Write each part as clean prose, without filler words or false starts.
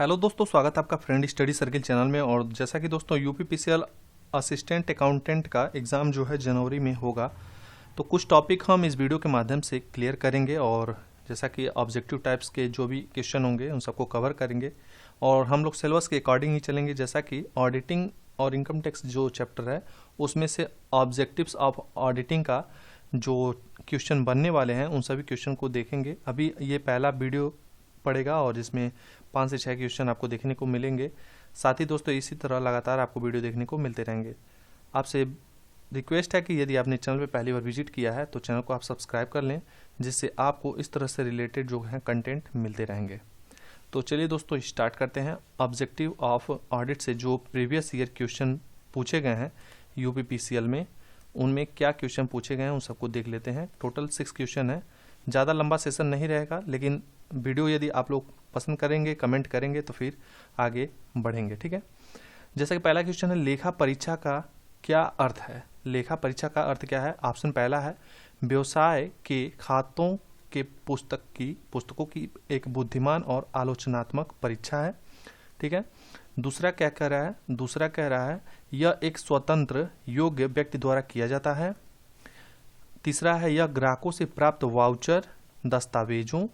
Hello दोस्तों, स्वागत है आपका फ्रेंड स्टडी सर्किल चैनल में। और जैसा कि दोस्तों यूपीपीसीएल असिस्टेंट अकाउंटेंट का एग्ज़ाम जो है जनवरी में होगा, तो कुछ टॉपिक हम इस वीडियो के माध्यम से क्लियर करेंगे। और जैसा कि ऑब्जेक्टिव टाइप्स के जो भी क्वेश्चन होंगे उन सबको कवर करेंगे और हम लोग सिलेबस के अकॉर्डिंग ही चलेंगे। जैसा कि ऑडिटिंग और इनकम टैक्स जो चैप्टर है उसमें से ऑब्जेक्टिव्स ऑफ ऑडिटिंग का जो क्वेश्चन बनने वाले हैं उन सभी क्वेश्चन को देखेंगे। अभी ये पहला वीडियो पड़ेगा और जिसमें 5 से 6 क्वेश्चन आपको देखने को मिलेंगे। साथ ही दोस्तों इसी तरह लगातार आपको वीडियो देखने को मिलते रहेंगे। आपसे रिक्वेस्ट है कि यदि आपने चैनल पे पहली बार विजिट किया है तो चैनल को आप सब्सक्राइब कर लें, जिससे आपको इस तरह से रिलेटेड जो है कंटेंट मिलते रहेंगे। तो चलिए दोस्तों स्टार्ट करते हैं। ऑब्जेक्टिव ऑफ ऑडिट से जो प्रीवियस ईयर क्वेश्चन पूछे गए हैं यूपीपीसीएल में, उनमें क्या क्वेश्चन पूछे गए हैं उन सबको देख लेते हैं। टोटल 6 क्वेश्चन है। ज़्यादा लंबा सेशन नहीं रहेगा, लेकिन वीडियो यदि आप लोग पसंद करेंगे, कमेंट करेंगे तो फिर आगे बढ़ेंगे, ठीक है। जैसा कि पहला क्वेश्चन है, लेखा परीक्षा का क्या अर्थ है। लेखा परीक्षा का अर्थ क्या है। ऑप्शन पहला है व्यवसाय के खातों के पुस्तकों की एक बुद्धिमान और आलोचनात्मक परीक्षा है, ठीक है। दूसरा क्या कह रहा है, दूसरा कह रहा है यह एक स्वतंत्र योग्य व्यक्ति द्वारा किया जाता है। तीसरा है यह ग्राहकों से प्राप्त वाउचर, दस्तावेजों,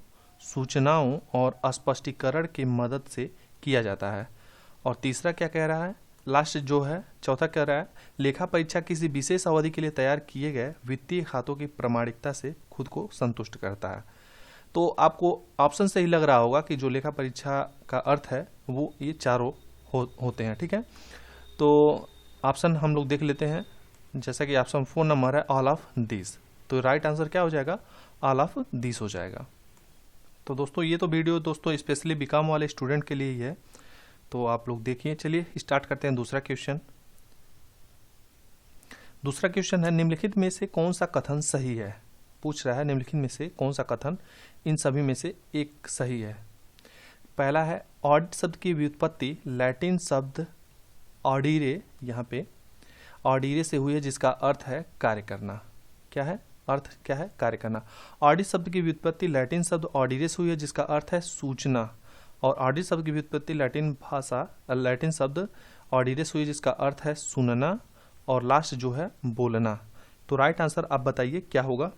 सूचनाओं और स्पष्टीकरण की मदद से किया जाता है। और तीसरा क्या कह रहा है, लास्ट जो है चौथा कह रहा है लेखा परीक्षा किसी विशेष अवधि के लिए तैयार किए गए वित्तीय खातों की प्रामाणिकता से खुद को संतुष्ट करता है। तो आपको ऑप्शन से ही लग रहा होगा कि जो लेखा परीक्षा का अर्थ है वो ये चारों होते हैं, ठीक है। तो ऑप्शन हम लोग देख लेते हैं। जैसा कि ऑप्शन 4 नंबर है ऑल ऑफ दिस, तो राइट आंसर क्या हो जाएगा, ऑल ऑफ दिस हो जाएगा। तो दोस्तों ये तो वीडियो दोस्तों स्पेशली बीकॉम वाले स्टूडेंट के लिए ही है, तो आप लोग देखिए। चलिए स्टार्ट करते हैं दूसरा क्वेश्चन। दूसरा क्वेश्चन है निम्नलिखित में से कौन सा कथन सही है। पूछ रहा है निम्नलिखित में से कौन सा कथन इन सभी में से एक सही है। पहला है ऑडिट शब्द की व्युत्पत्ति लैटिन शब्द ऑडिरे, यहाँ पे ऑडिरे से हुई है, जिसका अर्थ है कार्य करना। क्या है अर्थ, क्या है कार्य करना। ऑडिट शब्द की व्युत्पत्ति लैटिन शब्द ऑडिरे से हुई है, जिसका अर्थ है सूचना। और ऑडिट शब्द की व्युत्पत्ति लैटिन शब्द ऑडिरे से हुई है, जिसका अर्थ है सुनना। और लास्ट जो है बोलना। तो राइट आंसर आप बताइए क्या होगा।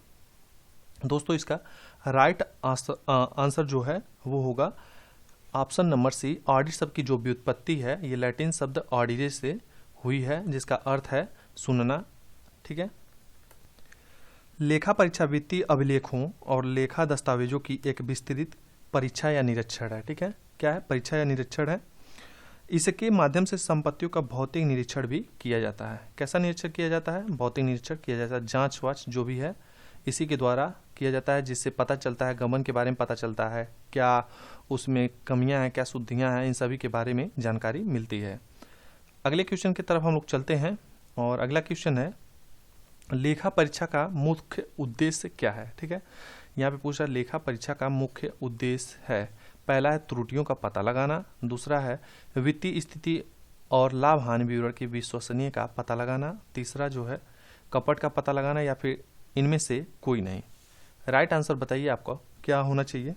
दोस्तों इसका राइट आंसर जो है वो होगा ऑप्शन नंबर सी। ऑडिट शब्द की जो व्युत्पत्ति है ये लैटिन शब्द ऑडिरे से हुई है, जिसका अर्थ है सुनना, ठीक है। लेखा परीक्षा वित्तीय अभिलेखों और लेखा दस्तावेजों की एक विस्तृत परीक्षा या निरीक्षण है, ठीक है। क्या है, परीक्षा या निरीक्षण है। इसके माध्यम से संपत्तियों का भौतिक निरीक्षण भी किया जाता है। कैसा निरीक्षण किया जाता है, भौतिक निरीक्षण किया जाता है। जांच वाच जो भी है इसी के द्वारा किया जाता है, जिससे पता चलता है गबन के बारे में पता चलता है, क्या उसमें कमियां हैं, क्या शुद्धियां हैं, इन सभी के बारे में जानकारी मिलती है। अगले क्वेश्चन की तरफ हम लोग चलते हैं और अगला क्वेश्चन है लेखा परीक्षा का मुख्य उद्देश्य क्या है, ठीक है। यहाँ पे पूछा लेखा परीक्षा का मुख्य उद्देश्य है। पहला है त्रुटियों का पता लगाना, दूसरा है वित्तीय स्थिति और लाभ हानि विवरण की विश्वसनीय का पता लगाना, तीसरा जो है कपट का पता लगाना, या फिर इनमें से कोई नहीं। राइट आंसर बताइए आपको क्या होना चाहिए।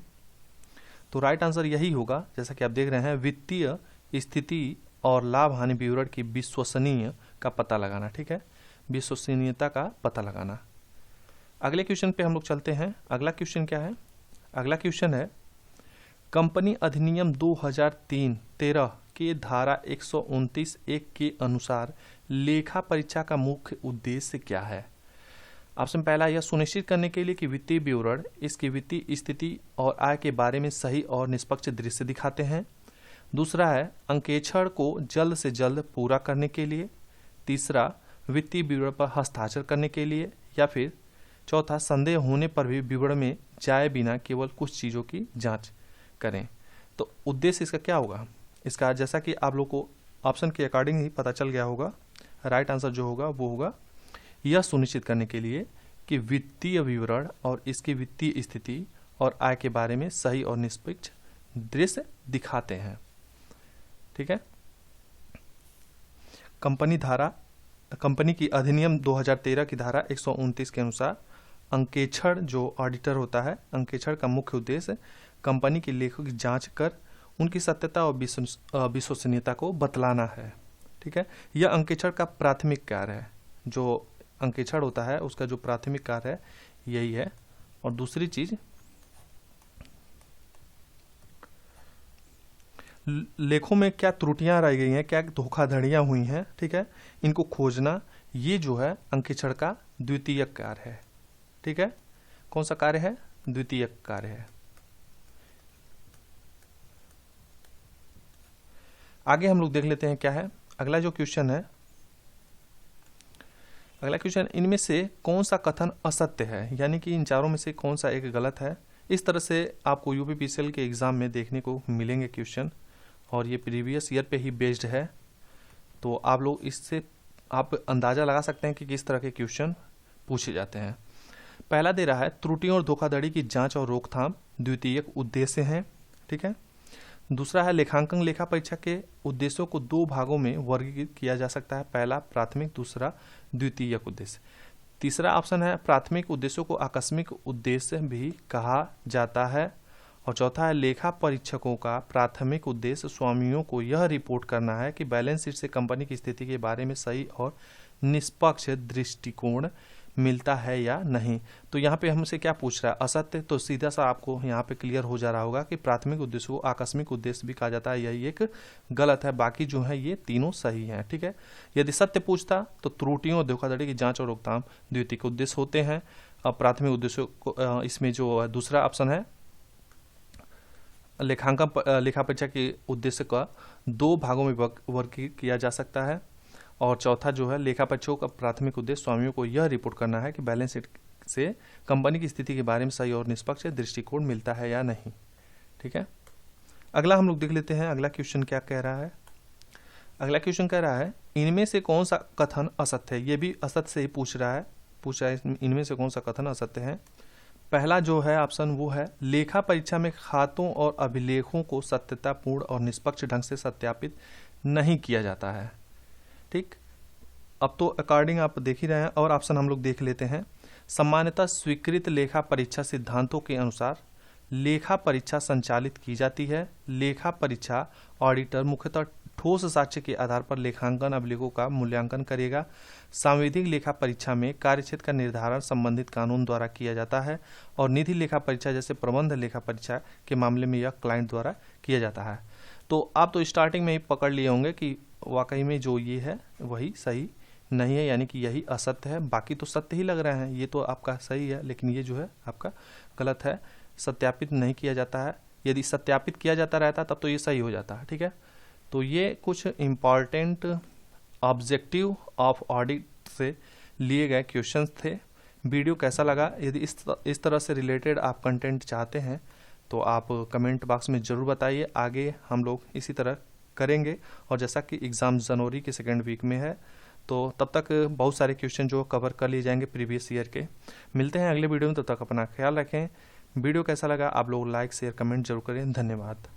तो राइट आंसर यही होगा, जैसा कि आप देख रहे हैं, वित्तीय स्थिति और लाभ हानि विवरण की विश्वसनीय का पता लगाना, ठीक है, विश्वसनीयता का पता लगाना। अगले क्वेश्चन पे हम लोग चलते हैं। अगला क्वेश्चन क्या है, अगला क्वेश्चन है कंपनी अधिनियम 2013 के धारा 129(1) के अनुसार लेखा परीक्षा का मुख्य उद्देश्य क्या है। ऑप्शन पहला, यह सुनिश्चित करने के लिए कि वित्तीय विवरण इसकी वित्तीय स्थिति और आय के बारे में सही और निष्पक्ष दृश्य दिखाते हैं। दूसरा है अंकेक्षण को जल्द से जल्द पूरा करने के लिए। तीसरा वित्तीय विवरण पर हस्ताक्षर करने के लिए। या फिर चौथा संदेह होने पर भी विवरण में जाए बिना केवल कुछ चीज़ों की जांच करें। तो उद्देश्य इसका क्या होगा, इसका जैसा कि आप लोग को ऑप्शन के अकॉर्डिंग ही पता चल गया होगा। राइट आंसर जो होगा वो होगा यह सुनिश्चित करने के लिए कि वित्तीय विवरण और इसकी वित्तीय स्थिति और आय के बारे में सही और निष्पक्ष दृश्य दिखाते हैं, ठीक है। कंपनी की अधिनियम 2013 की धारा 129 के अनुसार अंकेक्षण जो ऑडिटर होता है, अंकेक्षण का मुख्य उद्देश्य कंपनी के लेखों की जांच कर उनकी सत्यता और विश्वसनीयता को बतलाना है। ठीक है, यह अंकेक्षण का प्राथमिक कार्य है। जो अंकेक्षण होता है उसका जो प्राथमिक कार्य है यही है। और दूसरी चीज, लेखों में क्या त्रुटियां रह गई हैं, क्या धोखाधड़ियां हुई हैं, ठीक है, इनको खोजना, ये जो है अंकेक्षण का द्वितीयक कार्य है। ठीक है, कौन सा कार्य है? द्वितीयक कार्य है। आगे हम लोग देख लेते हैं क्या है अगला जो क्वेश्चन है। अगला क्वेश्चन, इनमें से कौन सा कथन असत्य है, यानी कि इन चारों में से कौन सा एक गलत है। इस तरह से आपको यूपीपीसीएल के एग्जाम में देखने को मिलेंगे क्वेश्चन, और ये प्रीवियस ईयर पे ही बेस्ड है। तो आप लोग इससे आप अंदाजा लगा सकते हैं कि किस तरह के क्वेश्चन पूछे जाते हैं। पहला दे रहा है, त्रुटियों और धोखाधड़ी की जांच और रोकथाम द्वितीयक उद्देश्य हैं। ठीक है, दूसरा है, लेखांकन लेखा परीक्षा के उद्देश्यों को दो भागों में वर्गीकृत किया जा सकता है, पहला प्राथमिक, दूसरा द्वितीयक उद्देश्य। तीसरा ऑप्शन है, प्राथमिक उद्देश्यों को आकस्मिक उद्देश्य भी कहा जाता है। और चौथा है, लेखा परीक्षकों का प्राथमिक उद्देश्य स्वामियों को यह रिपोर्ट करना है कि बैलेंस शीट से कंपनी की स्थिति के बारे में सही और निष्पक्ष दृष्टिकोण मिलता है या नहीं। तो यहाँ पे हमसे क्या पूछ रहा है? असत्य। तो सीधा सा आपको यहाँ पे क्लियर हो जा रहा होगा कि प्राथमिक उद्देश्य को आकस्मिक उद्देश्य भी कहा जाता है, यही एक गलत है, बाकी जो है ये तीनों सही हैं। ठीक है, यदि सत्य पूछता तो त्रुटियों और धोखाधड़ी की जांच और रोकथाम द्वितीयक उद्देश्य होते हैं। अब प्राथमिक उद्देश्य को इसमें जो दूसरा ऑप्शन है, लेखांकन लेखा परीक्षा के उद्देश्य का दो भागों में वर्गीकृत किया जा सकता है। और चौथा जो है, लेखा परीक्षकों का प्राथमिक उद्देश्य स्वामियों को यह रिपोर्ट करना है कि बैलेंस शीट से कंपनी की स्थिति के बारे में सही और निष्पक्ष दृष्टिकोण मिलता है या नहीं। ठीक है, अगला हम लोग देख लेते हैं अगला क्वेश्चन क्या कह रहा है। अगला क्वेश्चन कह रहा है, इनमें से कौन सा कथन असत्य है। ये भी असत्य से ही पूछ रहा है, इनमें से कौन सा कथन असत्य है। पहला जो है ऑप्शन वो है, लेखा परीक्षा में खातों और अभिलेखों को सत्यतापूर्ण और निष्पक्ष ढंग से सत्यापित नहीं किया जाता है। ठीक, अब तो अकॉर्डिंग आप देख ही रहे हैं। और ऑप्शन हम लोग देख लेते हैं, सामान्यतः स्वीकृत लेखा परीक्षा सिद्धांतों के अनुसार लेखा परीक्षा संचालित की जाती है। लेखा परीक्षा ऑडिटर मुख्यतः ठोस साक्ष्य के आधार पर लेखांकन अभिलेखों का मूल्यांकन करेगा। सांविधिक लेखा परीक्षा में कार्यक्षेत्र का निर्धारण संबंधित कानून द्वारा किया जाता है। और निधि लेखा परीक्षा जैसे प्रबंध लेखा परीक्षा के मामले में यह क्लाइंट द्वारा किया जाता है। तो आप तो स्टार्टिंग में ही पकड़ लिए होंगे कि वाकई में जो ये है वही सही नहीं है, यानी कि यही असत्य है। बाकी तो सत्य ही लग रहे हैं, ये तो आपका सही है, लेकिन ये जो है आपका गलत है, सत्यापित नहीं किया जाता है। यदि सत्यापित किया जाता रहता तब तो ये सही हो जाता है। ठीक है, तो ये कुछ इम्पॉर्टेंट ऑब्जेक्टिव ऑफ ऑडिट से लिए गए क्वेश्चंस थे। वीडियो कैसा लगा? यदि इस तरह से रिलेटेड आप कंटेंट चाहते हैं तो आप कमेंट बॉक्स में ज़रूर बताइए। आगे हम लोग इसी तरह करेंगे। और जैसा कि एग्ज़ाम जनवरी के सेकेंड वीक में है, तो तब तक बहुत सारे क्वेश्चन जो कवर कर लिए जाएंगे प्रीवियस ईयर के। मिलते हैं अगले वीडियो में, तब तक अपना ख्याल रखें। वीडियो कैसा लगा आप लोग लाइक शेयर कमेंट जरूर करें। धन्यवाद।